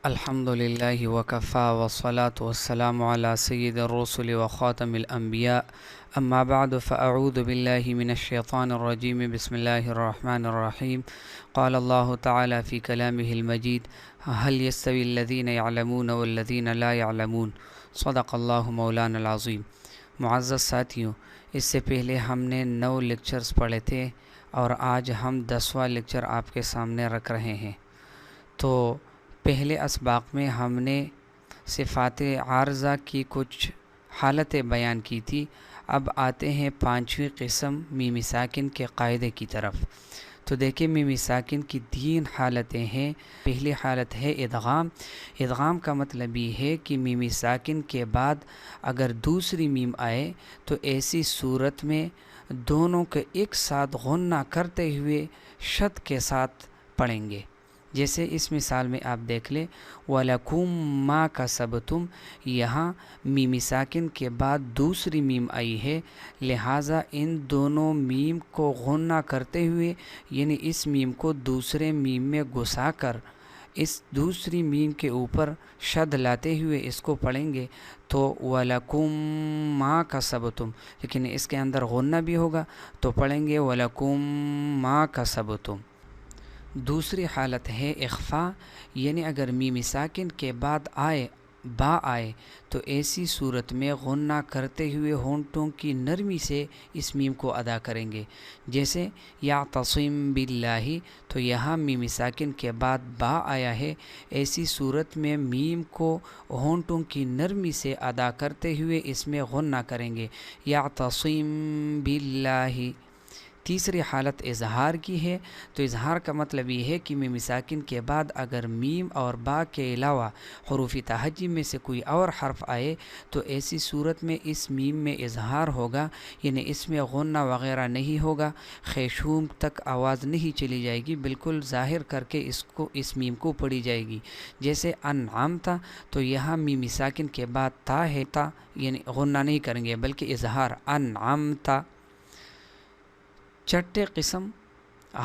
الحمد لله وكفى والصلاة والسلام على سيد الرسل وخاتم الأنبياء أما بعد فأعوذ بالله من الشيطان الرجيم بسم الله الرحمن الرحيم قال الله تعالى في كلامه المجيد هل يستوي الذين يعلمون والذين لا يعلمون صدق الله مولانا العظيم۔ معزز ساتھیوں، اس سے پہلے ہم نے 9 لیکچرز پڑھے تھے اور آج ہم 10واں لیکچر آپ کے سامنے رکھ رہے ہیں۔ تو پہلے اسباق میں ہم نے صفات عارضہ کی کچھ حالتیں بیان کی تھی۔ اب آتے ہیں 5ویں قسم میم ساکن کے قاعدے کی طرف۔ تو دیکھیں میم ساکن کی 3 حالتیں ہیں۔ پہلی حالت ہے ادغام۔ ادغام کا مطلب یہ ہے کہ میم ساکن کے بعد اگر دوسری میم آئے تو ایسی صورت میں دونوں کے ایک ساتھ غنہ کرتے ہوئے شد کے ساتھ پڑھیں گے۔ جیسے اس مثال میں آپ دیکھ لیں وَلَكُمْ مَا كَسَبْتُمْ، یہاں میم ساکن کے بعد دوسری میم آئی ہے، لہٰذا ان دونوں میم کو غنہ کرتے ہوئے یعنی اس میم کو دوسرے میم میں گھسا کر اس دوسری میم کے اوپر شد لاتے ہوئے اس کو پڑھیں گے تو وَلَكُمْ مَا كَسَبْتُمْ، لیکن اس کے اندر غنہ بھی ہوگا تو پڑھیں گے وَلَكُمْ مَا كَسَبْتُمْ۔ دوسری حالت ہے اخفا، یعنی اگر میم ساکن کے بعد با آئے تو ایسی صورت میں غنہ کرتے ہوئے ہونٹوں کی نرمی سے اس میم کو ادا کریں گے۔ جیسے یعتصم باللہ، تو یہاں میم ساکن کے بعد با آیا ہے، ایسی صورت میں میم کو ہونٹوں کی نرمی سے ادا کرتے ہوئے اس میں غنہ کریں گے، یعتصم باللہ۔ تیسری حالت اظہار کی ہے، تو اظہار کا مطلب یہ ہے کہ میم ساکن کے بعد اگر میم اور با کے علاوہ حروف تہجی میں سے کوئی اور حرف آئے تو ایسی صورت میں اس میم میں اظہار ہوگا، یعنی اس میں غنہ وغیرہ نہیں ہوگا، خیشوم تک آواز نہیں چلی جائے گی، بالکل ظاہر کر کے اس میم کو پڑھی جائے گی۔ جیسے انعمتا، تو یہاں میم ساکن کے بعد تا ہے، تا یعنی غنہ نہیں کریں گے بلکہ اظہار انعمتا۔ چھٹے قسم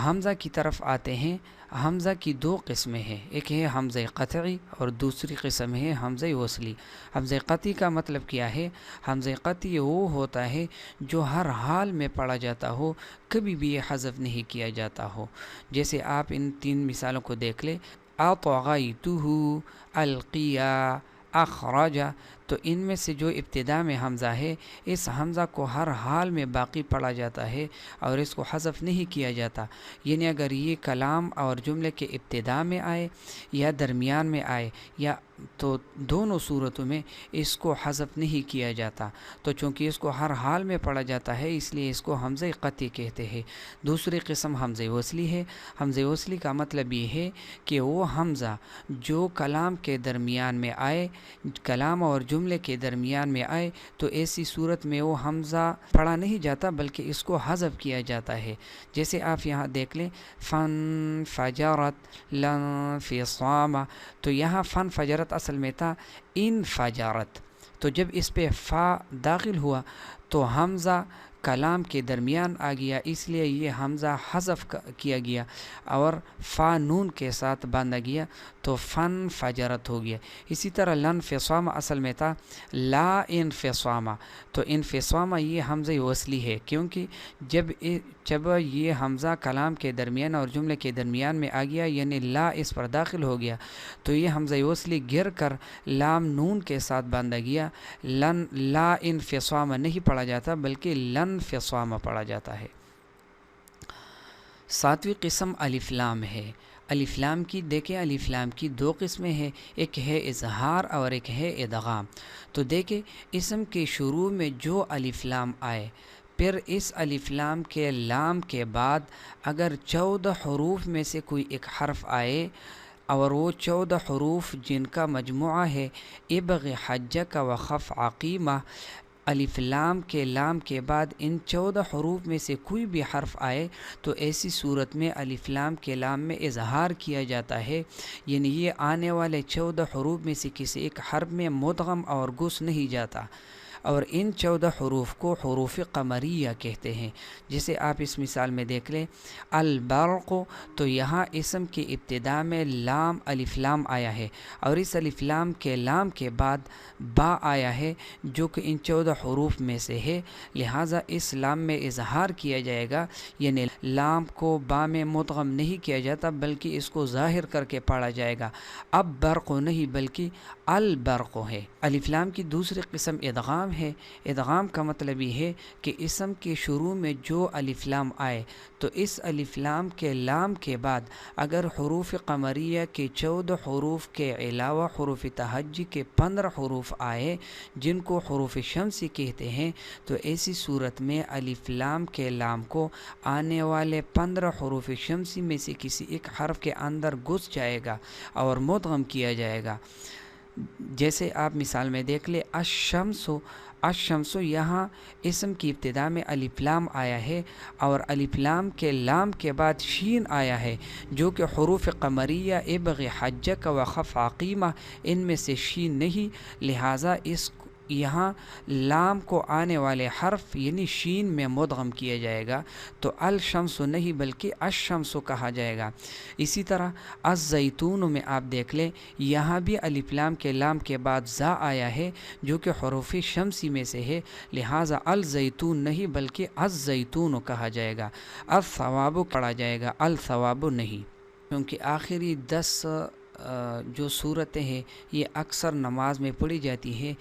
حمزہ کی طرف آتے ہیں۔ حمزہ کی 2 قسمیں ہیں، ایک ہے حمزہ قطعی اور دوسری قسم ہے حمزہ وصلی۔ حمزہ قطعی کا مطلب کیا ہے؟ حمزہ قطعی وہ ہوتا ہے جو ہر حال میں پڑھا جاتا ہو، کبھی بھی یہ حذف نہیں کیا جاتا ہو۔ جیسے آپ ان 3 مثالوں کو دیکھ لیں، اطغیتہ، القیا، اخرجا، تو ان میں سے جو ابتدا میں حمزہ ہے اس حمزہ کو ہر حال میں باقی پڑھا جاتا ہے اور اس کو حذف نہیں کیا جاتا، یعنی اگر یہ کلام اور جملے کے ابتدا میں آئے یا درمیان میں آئے یا تو دونوں صورتوں میں اس کو حذف نہیں کیا جاتا۔ تو چونکہ اس کو ہر حال میں پڑھا جاتا ہے اس لیے اس کو حمزہ قطعی کہتے ہیں۔ دوسری قسم حمزہ وصلی ہے۔ حمزہ وصلی کا مطلب یہ ہے کہ وہ حمزہ جو کلام کے درمیان میں آئے، کلام اور جملے کے درمیان میں آئے تو ایسی صورت میں وہ حمزہ پڑھا نہیں جاتا بلکہ اس کو حذف کیا جاتا ہے۔ جیسے آپ یہاں دیکھ لیں فن فجرت لن فصام، تو یہاں فن فجرت اصل میں تھا ان فجرت، تو جب اس پہ فا داخل ہوا تو حمزہ کلام کے درمیان آ گیا، اس لیے یہ حمزہ حذف کیا گیا اور فا نون کے ساتھ باندھا گیا تو فن فجرت ہو گیا۔ اسی طرح لن فصام اصل میں تھا لا انفصام، تو انفصام یہ حمزہ وصلی ہے، کیونکہ جب یہ حمزہ کلام کے درمیان اور جملے کے درمیان میں آ گیا یعنی لا اس پر داخل ہو گیا تو یہ حمزہ وصلی گر کر لام نون کے ساتھ باندھا گیا۔ لا انفصام نہیں پڑھا جاتا بلکہ لن فصام پڑھا جاتا ہے۔ 7ویں قسم الف لام ہے۔ الف لام کی دیکھیں، الف لام کی 2 قسمیں ہیں، ایک ہے اظہار اور ایک ہے ادغام۔ تو دیکھیں اسم کے شروع میں جو الف لام آئے پھر اس الف لام کے لام کے بعد اگر 14 حروف میں سے کوئی ایک حرف آئے اور وہ 14 حروف جن کا مجموعہ ہے ابغ حجک وخف عقیمہ، الف لام کے لام کے بعد ان 14 حروف میں سے کوئی بھی حرف آئے تو ایسی صورت میں الف لام کے لام میں اظہار کیا جاتا ہے، یعنی یہ آنے والے 14 حروف میں سے کسی ایک حرف میں مدغم اور گھس نہیں جاتا۔ اور ان 14 حروف کو حروف قمریہ کہتے ہیں. جیسے آپ اس مثال میں دیکھ لیں البرق، تو یہاں اسم کی ابتدا میں لام الف لام آیا ہے اور اس الف لام کے لام کے بعد با آیا ہے جو کہ ان 14 حروف میں سے ہے، لہٰذا اس لام میں اظہار کیا جائے گا، یعنی لام کو با میں مدغم نہیں کیا جاتا بلکہ اس کو ظاہر کر کے پڑھا جائے گا. اب برق نہیں بلکہ البرق ہے. الف لام کی دوسری قسم ادغام ہے. ادغام کا مطلب یہ ہے کہ اسم کے شروع میں جو الف لام آئے تو اس الف لام کے لام کے بعد اگر حروف قمریہ کے 14 حروف کے علاوہ حروف تہجی کے 15 حروف آئے جن کو حروف شمسی کہتے ہیں تو ایسی صورت میں الف لام کے لام کو آنے والے 15 حروف شمسی میں سے کسی ایک حرف کے اندر گھس جائے گا اور مدغم کیا جائے گا. جیسے آپ مثال میں دیکھ لیں الشمس، یہاں اسم کی ابتدا میں الف لام آیا ہے اور الف لام کے لام کے بعد شین آیا ہے جو کہ حروف قمریہ ابغ حجک و خف عقیمہ ان میں سے شین نہیں، لہٰذا یہاں لام کو آنے والے حرف یعنی شین میں مدغم کیا جائے گا تو الشمس نہیں بلکہ الشمس کہا جائے گا. اسی طرح الزیتون میں آپ دیکھ لیں یہاں بھی الف لام کے لام کے بعد زا آیا ہے جو کہ حروف شمسی میں سے ہے، لہٰذا الزیتون نہیں بلکہ الزیتون کہا جائے گا. الثواب پڑھا جائے گا، الثواب نہیں، کیونکہ آخری 10 جو صورتیں ہیں یہ اکثر نماز میں پڑھی جاتی ہے،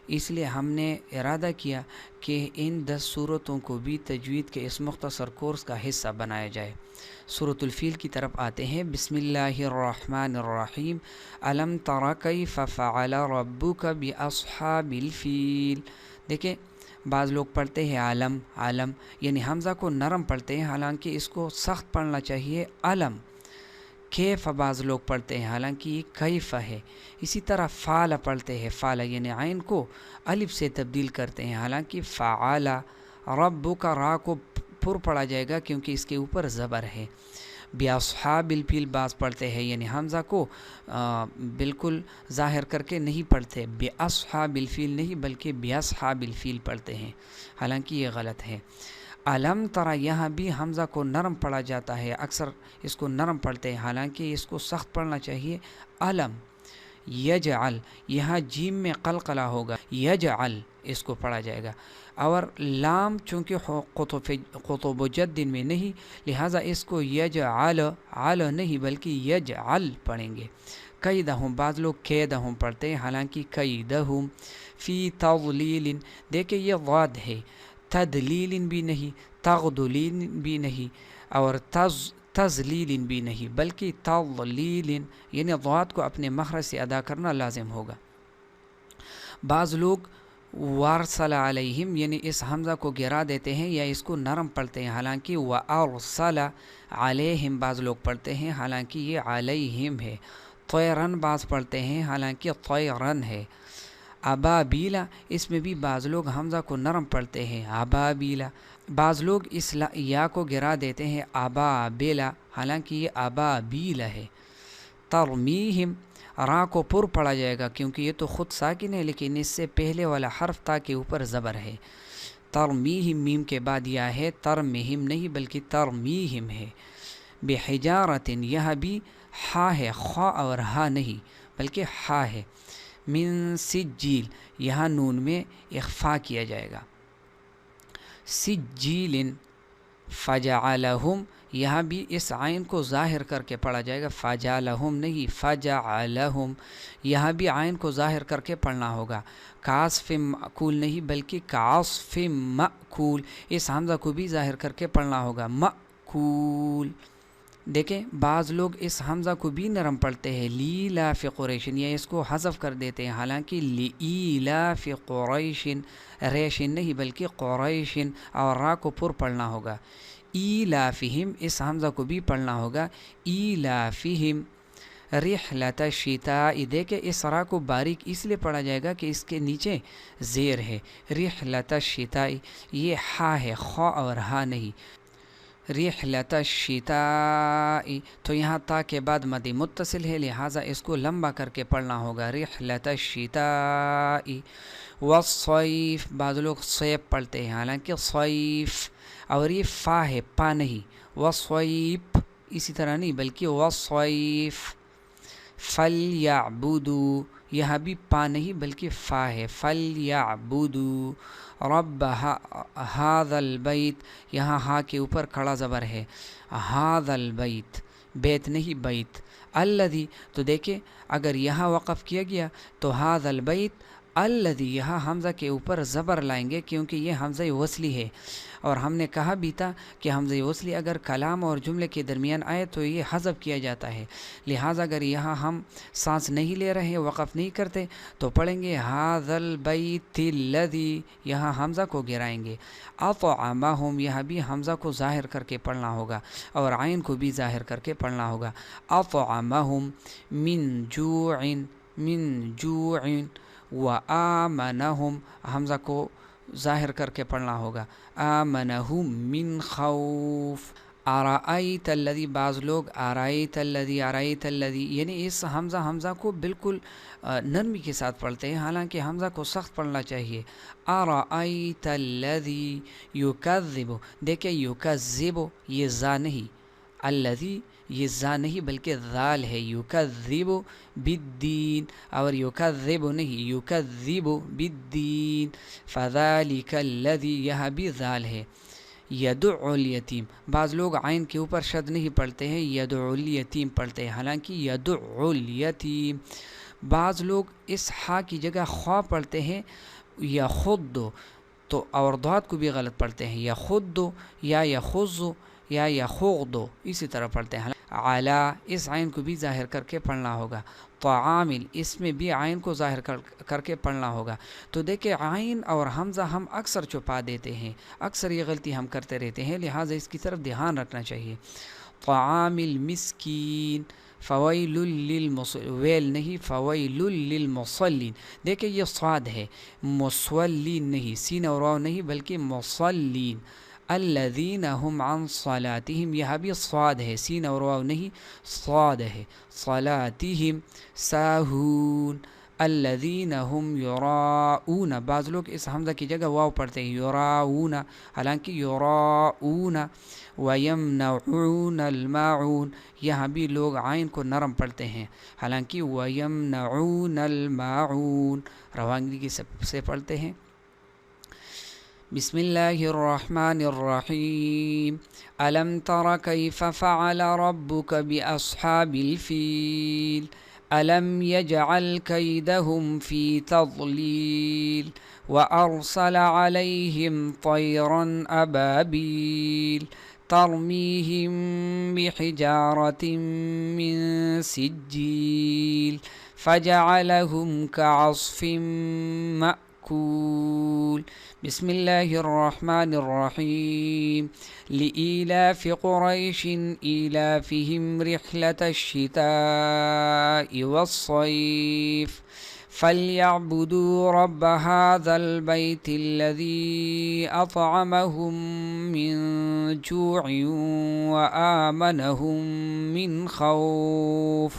اس لیے ہم نے ارادہ کیا کہ ان 10 صورتوں کو بھی تجوید کے اس مختصر کورس کا حصہ بنایا جائے. سورۃ الفیل کی طرف آتے ہیں. بسم اللہ الرحمن الرحیم. الم تر کیف فعل ربک باصحاب الفیل. دیکھیں بعض لوگ پڑھتے ہیں عالم یعنی حمزہ کو نرم پڑھتے ہیں، حالانکہ اس کو سخت پڑھنا چاہیے علم. کیف بعض لوگ پڑھتے ہیں حالانکہ یہ کیف ہے. اسی طرح فعل پڑھتے ہیں، فعل یعنی عین کو الف سے تبدیل کرتے ہیں، حالانکہ فعل. رب کا را کو پر پڑھا جائے گا کیونکہ اس کے اوپر زبر ہے. باصحاب الفیل بعض پڑھتے ہیں یعنی حمزہ کو بالکل ظاہر کر کے نہیں پڑھتے، باصحاب الفیل نہیں بلکہ باصحاب الفیل پڑھتے ہیں، حالانکہ یہ غلط ہے. علم ترا یہاں بھی حمزہ کو نرم پڑھا جاتا ہے، اکثر اس کو نرم پڑھتے ہیں حالانکہ اس کو سخت پڑھنا چاہیے علم. یجعل یہاں جیم میں قلقلہ ہوگا، یجعل اس کو پڑھا جائے گا. اور لام چونکہ قطب جد میں نہیں لہٰذا اس کو یجعل عل نہیں بلکہ یجعل پڑھیں گے. قیدہم بعض لوگ قیدہم پڑھتے ہیں حالانکہ قیدہم. فی تضلیل دیکھیں یہ ضاد ہے، تدلیل بھی نہیں، تغدلیل بھی نہیں اور تزلیل بھی نہیں بلکہ تضلیل، یعنی ضاد کو اپنے مخرج سے ادا کرنا لازم ہوگا. بعض لوگ وارسل علیہم یعنی اس حمزہ کو گرا دیتے ہیں یا اس کو نرم پڑھتے ہیں، حالانکہ وارسل علیہم بعض لوگ پڑھتے ہیں حالانکہ یہ علیہم ہے. طیرن بعض پڑھتے ہیں حالانکہ طیرن ہے. ابابیلا اس میں بھی بعض لوگ حمزہ کو نرم پڑھتے ہیں، ابابیلا. بعض لوگ اس یا کو گرا دیتے ہیں ابابیلا حالانکہ یہ ابابیلا ہے. ترمیہم را کو پر پڑھا جائے گا کیونکہ یہ تو خود ساکن ہے لیکن اس سے پہلے والا حرف تا کے اوپر زبر ہے. ترمیہم میم کے بعد یا ہے، ترمیہم نہیں بلکہ ترمیہم ہے. بحجارت یہاں بھی ہا ہے، خا اور ہا نہیں بلکہ ہا ہے. من سجیل یہاں نون میں اخفا کیا جائے گا. سجیل. فجعلہم یہاں بھی اس عین کو ظاہر کر کے پڑھا جائے گا، فجعلہم نہیں فجعلہم. یہاں بھی عین کو ظاہر کر کے پڑھنا ہوگا. کعصف مأکول نہیں بلکہ کعصف مأکول، اس حمزہ کو بھی ظاہر کر کے پڑھنا ہوگا، مأکول. دیکھیں بعض لوگ اس حمزہ کو بھی نرم پڑھتے ہیں، لیلاف قریشن یا اس کو حذف کر دیتے ہیں حالانکہ لیلاف قریشن، ریشن نہیں بلکہ قریشن، اور را کو پر پڑھنا ہوگا. ایلافہم اس حمزہ کو بھی پڑھنا ہوگا، ایلافہم. رحلۃ الشتاء دیکھیں اس را کو باریک اس لیے پڑھا جائے گا کہ اس کے نیچے زیر ہے. رحلۃ الشتاء یہ ہا ہے، خا اور ہا نہیں. رحلت الشتاء، تو یہاں تا کے بعد مد متصل ہے، لہٰذا اس کو لمبا کر کے پڑھنا ہوگا، رحلت الشتاء والصیف، بعض لوگ صیف پڑھتے ہیں حالانکہ صیف، اور یہ فا ہے پا نہیں، والصیف اسی طرح نہیں بلکہ والصیف، فلیعبدوا، یہاں بھی پا نہیں بلکہ فا ہے، فلیعبدوا رب ھذا البیت، یہاں ہا کے اوپر کھڑا زبر ہے، ھذا البیت، بیت نہیں بیت، الذی، تو دیکھیں اگر یہاں وقف کیا گیا تو ھذا البیت الذی، یہاں حمزہ کے اوپر زبر لائیں گے کیونکہ یہ حمزہ وصلی ہے، اور ہم نے کہا بھی تھا کہ حمزہ وصلی اگر کلام اور جملے کے درمیان آئے تو یہ حذف کیا جاتا ہے، لہٰذا اگر یہاں ہم سانس نہیں لے رہے وقف نہیں کرتے تو پڑھیں گے ھذا البیت الذی، یہاں حمزہ کو گرائیں گے، اطعمہم، یہاں بھی حمزہ کو ظاہر کر کے پڑھنا ہوگا اور عین کو بھی ظاہر کر کے پڑھنا ہوگا، اطعمہم من جوع، من جوع، وآمنہم، حمزہ کو ظاہر کر کے پڑھنا ہوگا، آمنہم من خوف، ارائیت الذی، بعض لوگ ارائیت الذی، ارائیت الذی، یعنی اس حمزہ کو بالکل نرمی کے ساتھ پڑھتے ہیں، حالانکہ حمزہ کو سخت پڑھنا چاہیے، ارائیت الذی یکذب، دیکھیں یکذب یہ زا نہیں، الذی یہ زا نہیں بلکہ ذال ہے، یکذب بالدین، اور یکذب نہیں، یکذب بالدین، فذلک الذی، یہاں بھی ذال ہے، یدعو الیتیم، بعض لوگ عین کے اوپر شد نہیں پڑھتے ہیں، یدعو الیتیم پڑھتے ہیں، حالانکہ یدعو الیتیم، بعض لوگ اس ہا کی جگہ خوا پڑھتے ہیں، یخض، تو اور ضاد کو بھی غلط پڑھتے ہیں، یخض یا یخض یا یخوض، اسی طرح پڑھتے ہیں، علا، اس عین کو بھی ظاہر کر کے پڑھنا ہوگا، طعامل، اس میں بھی عین کو ظاہر کر کے پڑھنا ہوگا، تو دیکھیں عین اور حمزہ ہم اکثر چھپا دیتے ہیں، اکثر یہ غلطی ہم کرتے رہتے ہیں، لہٰذا اس کی طرف دھیان رکھنا چاہیے، طعام المسکین، فویل للمصلین، ویل نہیں فویل للمصلین، دیکھیں یہ صاد ہے، مصلین نہیں، سین اور واو نہیں بلکہ مصلین، الذین هم عن صلاتهم، یہاں بھی صاد ہے، سین اور واو نہیں صاد ہے، صلاتهم ساہون، الذین هم یراؤون، بعض لوگ اس حمزہ کی جگہ واو پڑھتے ہیں، یراؤون، حالانکہ یراؤون، ویمنعون الماعون، یہاں بھی لوگ عین کو نرم پڑھتے ہیں، حالانکہ ویمنعون الماعون، روانگی سے پڑھتے ہیں، بسم اللہ الرحمن الرحیم، الم تر کیف فعل ربک باصحاب الفیل، الم یجعل کیدہم فی تضلیل، وارسل علیہم طیرا ابابیل، ترمیہم بحجارۃ من سجیل، فجعلہم کعصف مأکول، بسم اللہ الرحمن الرحیم، لإیلاف قریش ایلافہم رحلة الشتاء والصیف، فلیعبدوا رب ھذا البیت الذی اطعمہم من جوع وآمنہم من خوف،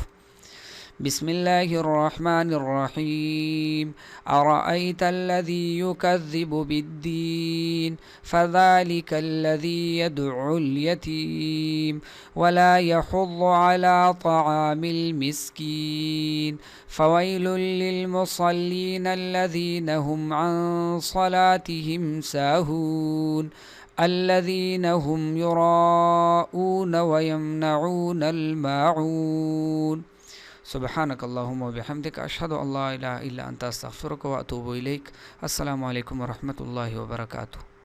بسم اللہ الرحمن الرحیم، ارأیت الذی یکذب بالدین، فذلک الذی یدعو الیتیم، ولا یحض علی طعام المسکین، فویل للمصلین الذین هم عن صلاتهم ساہون، الذین هم یراؤون ویمنعون الماعون، سبحانک اللہم وبحمدک، اشہد ان لا الہ الا انت، استغفرک واتوب الیک، السلام علیکم ورحمۃ اللہ وبرکاتہ۔